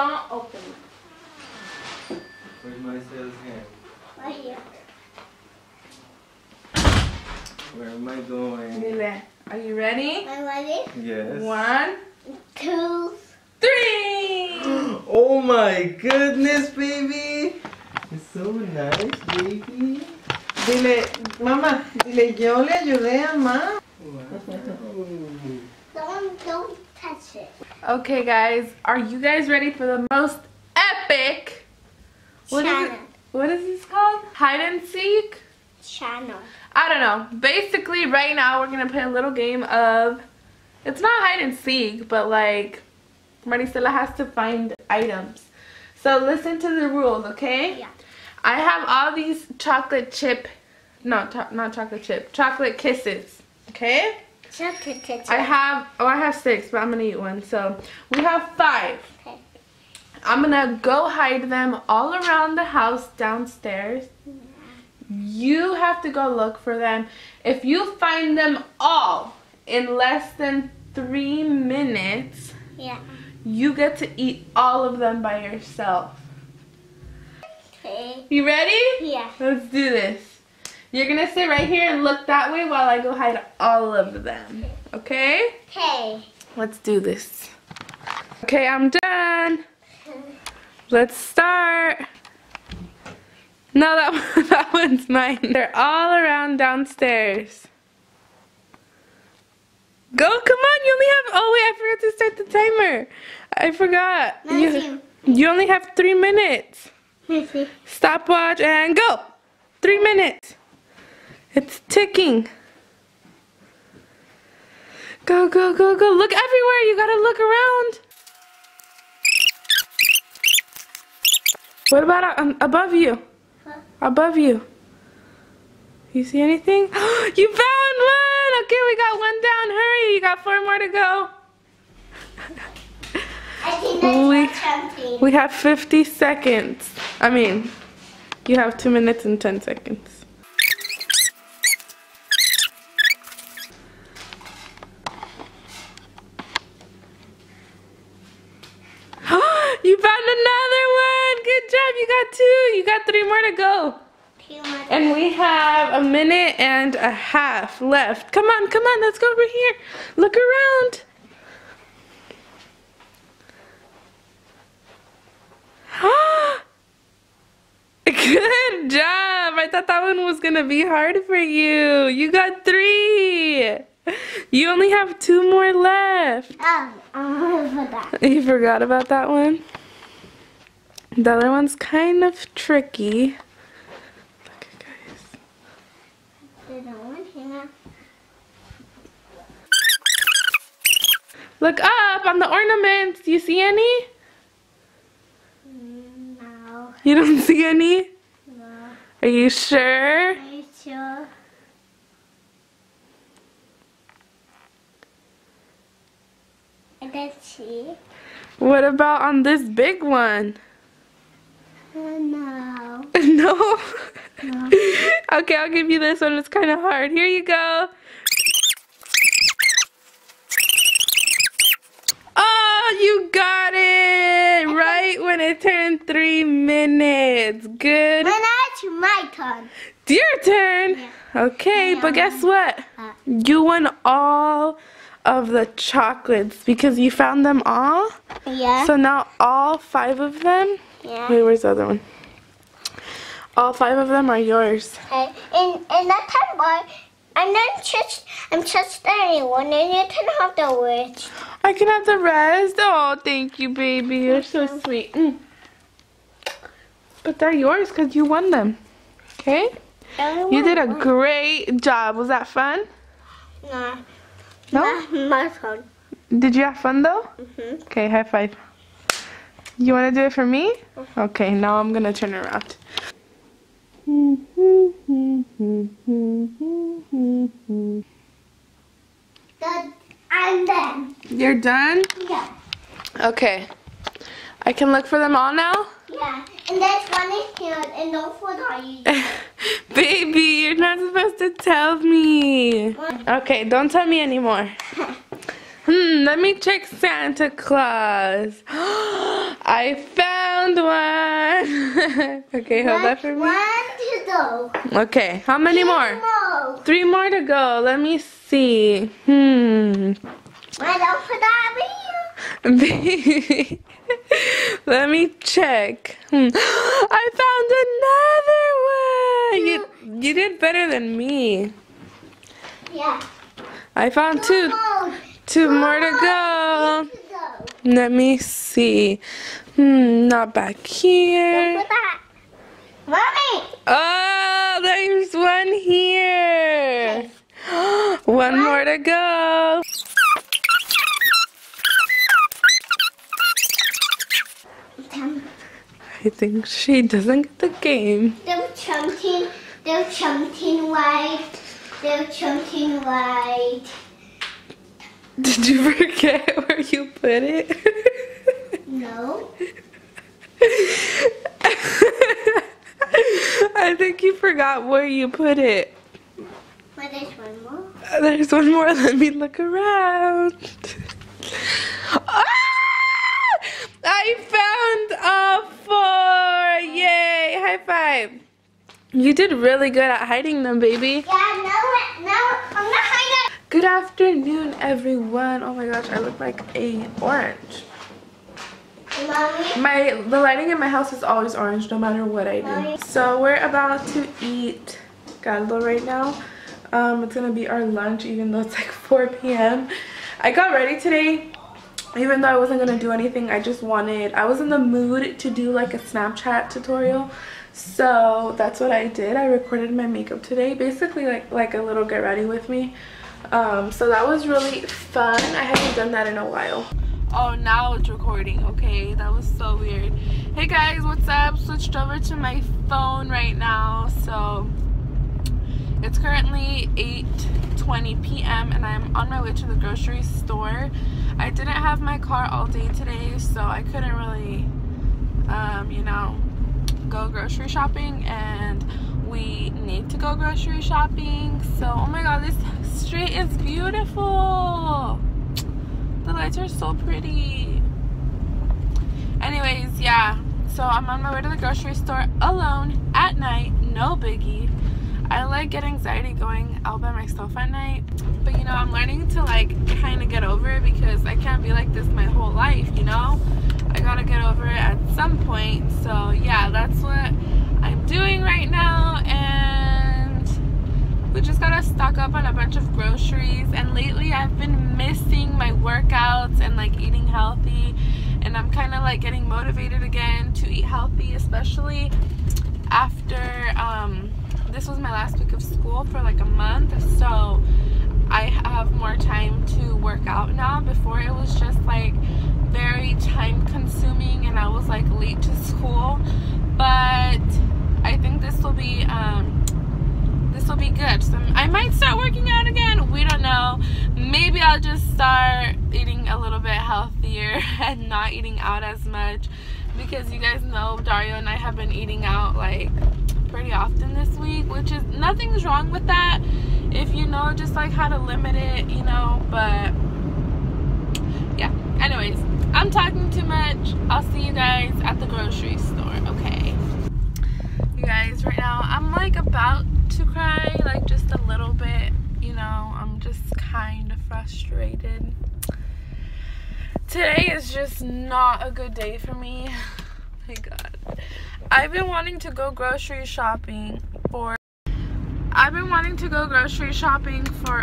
don't open it. Where's Maricela's hand? Right here. Where am I going? Dile, are you ready? Am I ready? Yes. 1, 2, 3. Oh my goodness, baby! It's so nice, baby. Dile, mamá, dile, yo le ayudé a mamá. Don't touch it. Okay, guys, are you guys ready for the most epic? What is it? What is this called? Hide and seek? Channel. I don't know. Basically, right now we're gonna play a little game of. It's not hide and seek, but like Maricela has to find items. So listen to the rules, okay? Yeah. I have all these chocolate chip, not chocolate chip, chocolate kisses, okay? Chocolate chip. I have 6, but I'm gonna eat one. So we have 5. Okay. I'm gonna go hide them all around the house downstairs. You have to go look for them. If you find them all in less than 3 minutes, Yeah. you get to eat all of them by yourself. Okay. You ready? Yeah. Let's do this. You're gonna sit right here and look that way while I go hide all of them. Okay? Okay. Let's do this. Okay, I'm done. Let's start. No, that one's mine. They're all around downstairs. Go, come on, you only have, oh wait, I forgot to start the timer. I forgot. You only have 3 minutes. Stopwatch and go. 3 minutes. It's ticking. Go, go, go, go. Look everywhere. You gotta look around. What about above you? Above you. You see anything? You found one! Okay, we got one down. Hurry, you got 4 more to go. I think that's something. We have 50 seconds. I mean, you have 2 minutes and 10 seconds. You found another one! Good job, you got 2. You got 3 more to go. And we have 1.5 minutes left. Come on, come on, let's go over here. Look around. Good job. I thought that one was gonna be hard for you. You got 3. You only have 2 more left. Oh, I forgot. You forgot about that one? The other one's kind of tricky. Look, guys. Look up on the ornaments. Do you see any? No. You don't see any? No. Are you sure? Are you sure? I can see. What about on this big one? No. No? No. Okay, I'll give you this one. It's kind of hard. Here you go. Oh, you got it! Right when it turned 3 minutes. Good. When it's my turn. It's your turn. Yeah. Okay, Yeah. but guess what? You won all of the chocolates because you found them all. Yeah. So now all 5 of them. Yeah. Wait, where's the other one? All 5 of them are yours. Okay. And that time, boy, I'm just anyone, and you can have the rest. I can have the rest. Oh, thank you, baby. You're so sweet. But they're yours because you won them. Okay? You did a great job. Was that fun? No. No? My turn. Did you have fun though? Mhm. Okay, high five. You want to do it for me? Okay, now I'm going to turn around. I'm done. You're done? Yeah. Okay. I can look for them all now? Yeah. And there's one in here, and don't forget. Baby, you're not supposed to tell me. Okay, don't tell me anymore. Let me check Santa Claus. I found one. Okay, hold that for me. 1 to go. Okay, how many more? 3 more to go. Let me see. I don't put that Baby. Let me check. I found another one. You did better than me. Yeah. I found two more to go. Let me see. Not back here. Don't put that. Mommy. Oh, there's one here. One more to go. I think she doesn't get the game. They're jumping right. They're jumping right. Did you forget where you put it? No. I think you forgot where you put it. But there's one more. There's one more. Let me look around. Ah! I found a 4. Yay! High five. You did really good at hiding them, baby. Yeah, no, I'm not hiding. Good afternoon, everyone. Oh my gosh, I look like a orange. Mommy. The lighting in my house is always orange, no matter what I do. Mommy. So we're about to eat caldo right now. It's gonna be our lunch, even though it's like 4 p.m. I got ready today. Even though I wasn't gonna do anything, I was in the mood to do like a Snapchat tutorial. So that's what I did. I recorded my makeup today, basically like a little get ready with me. So that was really fun. I haven't done that in a while. Oh, now it's recording. Okay, that was so weird. Hey guys, what's up? Switched over to my phone right now. So it's currently 8:20 p.m. and I'm on my way to the grocery store. I didn't have my car all day today, so I couldn't really, you know, go grocery shopping, and we need to go grocery shopping. So, oh my god, this street is beautiful. The lights are so pretty. Anyways, yeah, so I'm on my way to the grocery store alone at night. No biggie. I like get anxiety going out by myself at night, but you know, I'm learning to like kind of get over it, because I can't be like this my whole life, you know. I gotta get over it at some point. So yeah, that's what I'm doing right now, and we just gotta stock up on a bunch of groceries. And lately I've been missing my workouts and like eating healthy, and I'm kind of like getting motivated again to eat healthy, especially after this was my last week of school for like a month, so I have more time to work out now. Before it was just like very time consuming and I was like late to school, but I think this will be good. So I might start working out again, we don't know. Maybe I'll just start eating a little bit healthier and not eating out as much, because you guys know Dario and I have been eating out like pretty often this week, which is nothing's wrong with that if you know just like how to limit it, you know. But yeah, anyways, I'm talking too much. I'll see you guys at the grocery store. Okay, you guys, right now I'm like about to cry, like just a little bit, you know. I'm just kind of frustrated. Today is just not a good day for me. Oh my god, I've been wanting to go grocery shopping for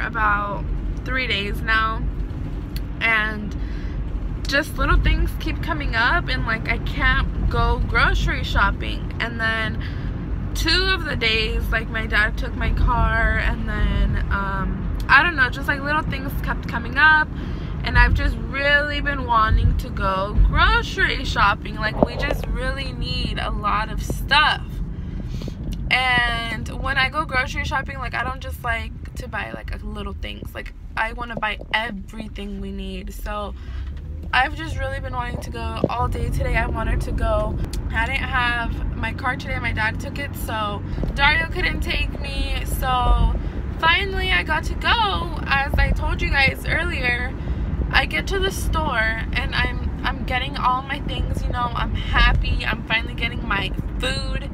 about 3 days now, and just little things keep coming up, and like I can't go grocery shopping. And then 2 of the days, like my dad took my car, and then I don't know, just like little things kept coming up, and I've just really been wanting to go grocery shopping. Like we just really need a lot of stuff. And when I go grocery shopping, like I don't just like to buy like little things. Like I want to buy everything we need. So I've just really been wanting to go all day today. I wanted to go. I didn't have my car today. My dad took it, so Dario couldn't take me. So finally I got to go. As I told you guys earlier, I get to the store and I'm I'm getting all my things, you know, I'm happy. I'm finally getting my food.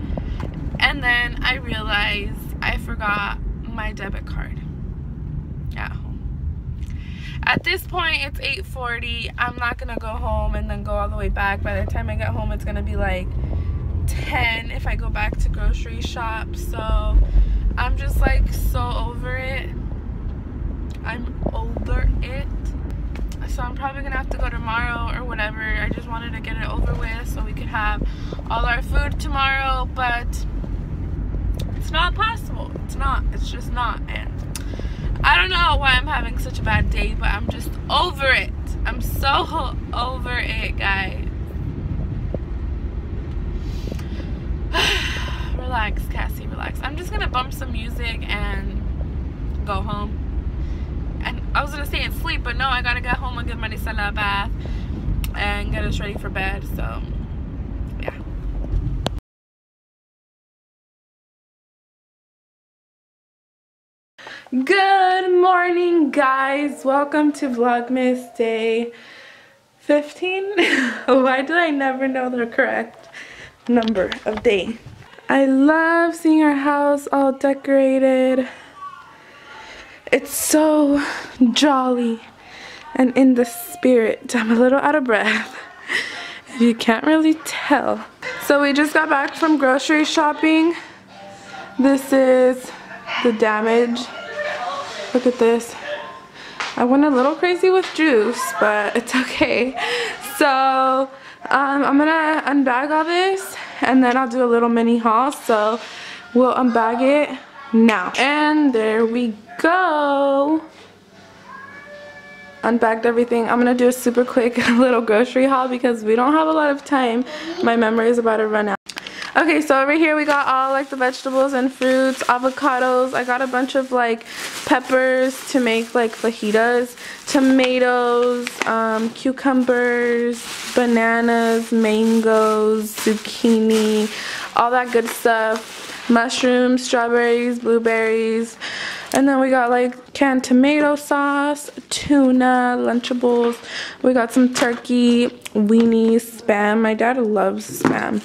And then I realized I forgot my debit card at home. At this point, it's 8:40. I'm not gonna go home and then go all the way back. By the time I get home, it's gonna be like 10 if I go back to grocery shop. So I'm just like so over it. I'm over it. So I'm probably gonna have to go tomorrow or whatever. I just wanted to get it over with so we could have all our food tomorrow, but it's not possible. It's not. It's just not. And I don't know why I'm having such a bad day, but I'm just over it. I'm so over it, guys. Relax, Cassie, relax. I'm just gonna bump some music and go home. And I was gonna say and sleep, but no, I gotta get home and give Marisela a bath and get us ready for bed. So yeah. Good morning, guys. Welcome to Vlogmas day 15. Why do I never know the correct number of day? I love seeing our house all decorated. It's so jolly and in the spirit. I'm a little out of breath, if you can't really tell. So we just got back from grocery shopping. This is the damage. Look at this. I went a little crazy with juice, but it's okay. So I'm gonna unbag all this and then I'll do a little mini haul. So we'll unbag it now. And there we go. Unbagged everything. I'm gonna do a super quick little grocery haul because we don't have a lot of time. My memory is about to run out. Okay, so over here we got all like the vegetables and fruits, avocados. I got a bunch of like peppers to make like fajitas, tomatoes, cucumbers, bananas, mangoes, zucchini, all that good stuff, mushrooms, strawberries, blueberries. And then we got like canned tomato sauce, tuna, Lunchables. We got some turkey, weenies, Spam. My dad loves Spam.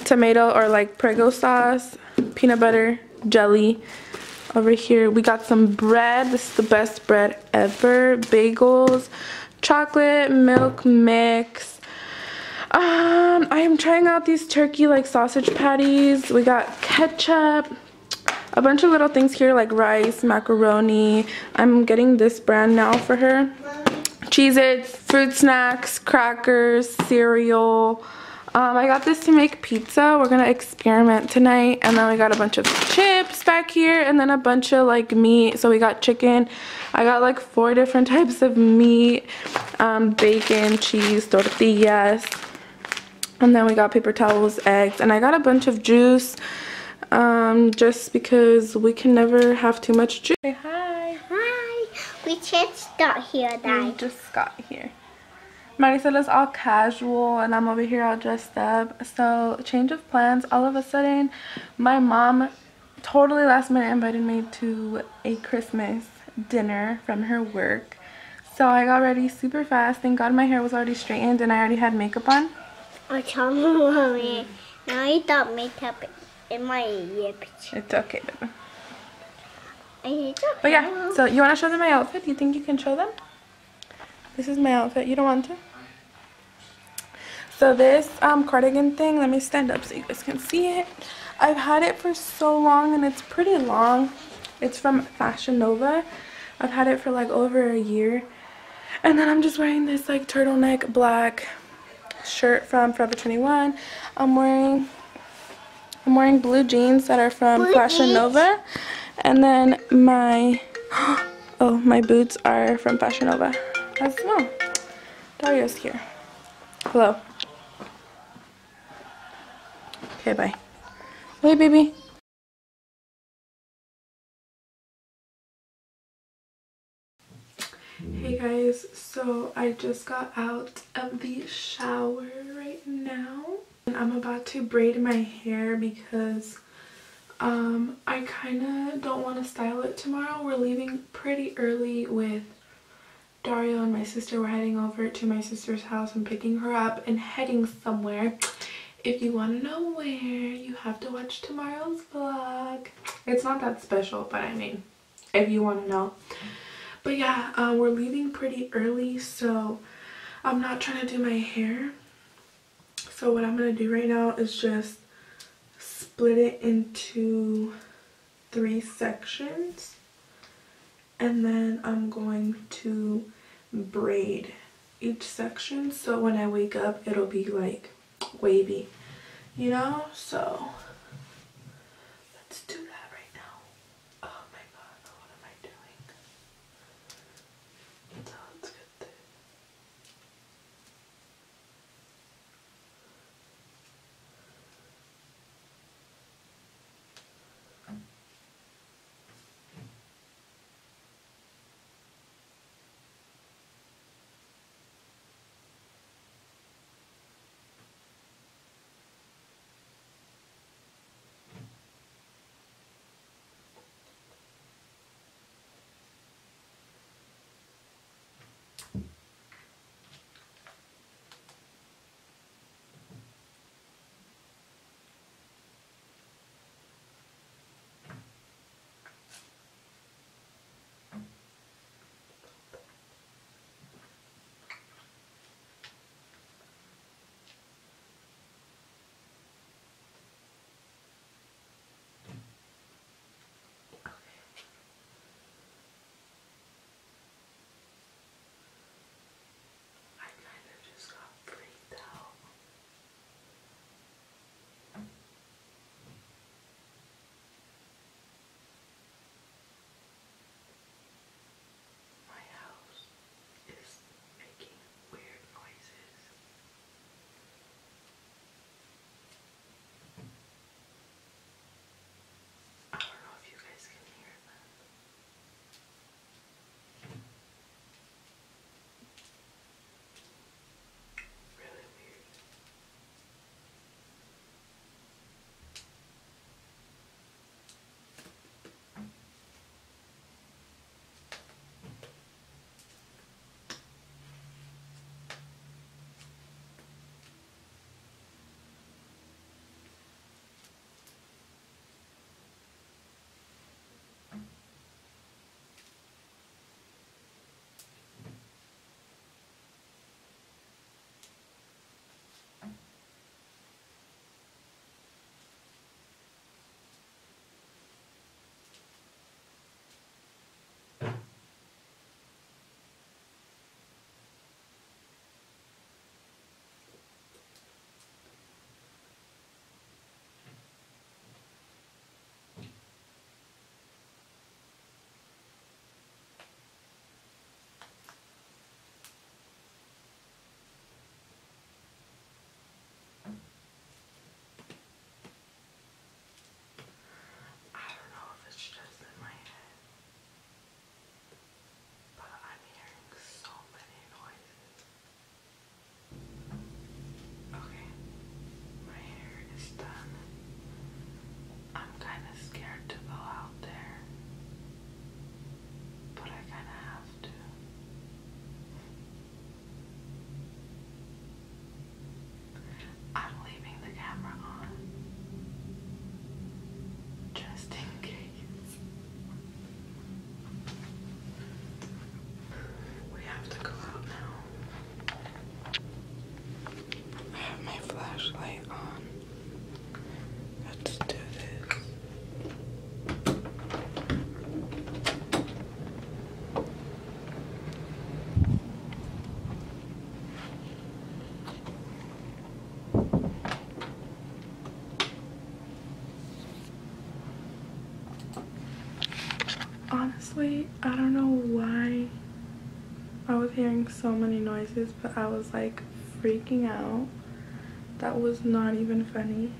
Tomato or like Prego sauce, peanut butter, jelly. Over here we got some bread. This is the best bread ever. Bagels, chocolate milk mix. I am trying out these turkey like sausage patties. We got ketchup. A bunch of little things here like rice, macaroni. I'm getting this brand now for her. Cheez-Its, fruit snacks, crackers, cereal. I got this to make pizza. We're gonna experiment tonight. And then we got a bunch of chips back here and then a bunch of like meat. So we got chicken. I got like 4 different types of meat, bacon, cheese, tortillas. And then we got paper towels, eggs, and I got a bunch of juice. Just because we can never have too much juice. Say hi. Hi. We just got here, Dad. We just got here. Marisela's all casual and I'm over here all dressed up. So change of plans. All of a sudden, my mom totally last minute invited me to a Christmas dinner from her work. So I got ready super fast. Thank God my hair was already straightened and I already had makeup on. I told Mommy. Now I got makeup in my lips. It's okay, baby. It's okay. But yeah, so you want to show them my outfit? Do you think you can show them? This is my outfit. You don't want to? So this cardigan thing, let me stand up so you guys can see it. I've had it for so long and it's pretty long. It's from Fashion Nova. I've had it for like over a year. And then I'm just wearing this like turtleneck black shirt from Forever 21. I'm wearing blue jeans that are from Fashion Nova. And then my my boots are from Fashion Nova as well. Dario's here. Hello. Okay, bye. Wait, baby. Hey guys, so I just got out of the shower right now. And I'm about to braid my hair because I kind of don't want to style it tomorrow. We're leaving pretty early with Dario and my sister were heading over to my sister's house and picking her up and heading somewhere. If you want to know where, you have to watch tomorrow's vlog. It's not that special, but I mean, if you want to know. But yeah, we're leaving pretty early, so I'm not trying to do my hair. So what I'm going to do right now is just split it into 3 sections. And then I'm going to braid each section, so when I wake up it'll be like wavy, you know? So let's do that right now. Oh my god, what am I doing? So let's get this. Honestly, I don't know why I was hearing so many noises, but I was like freaking out. That was not even funny.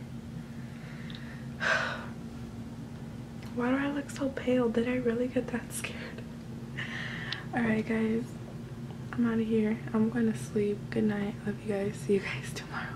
Why do I look so pale? Did I really get that scared? Alright guys, I'm out of here. I'm going to sleep. Good night. Love you guys. See you guys tomorrow.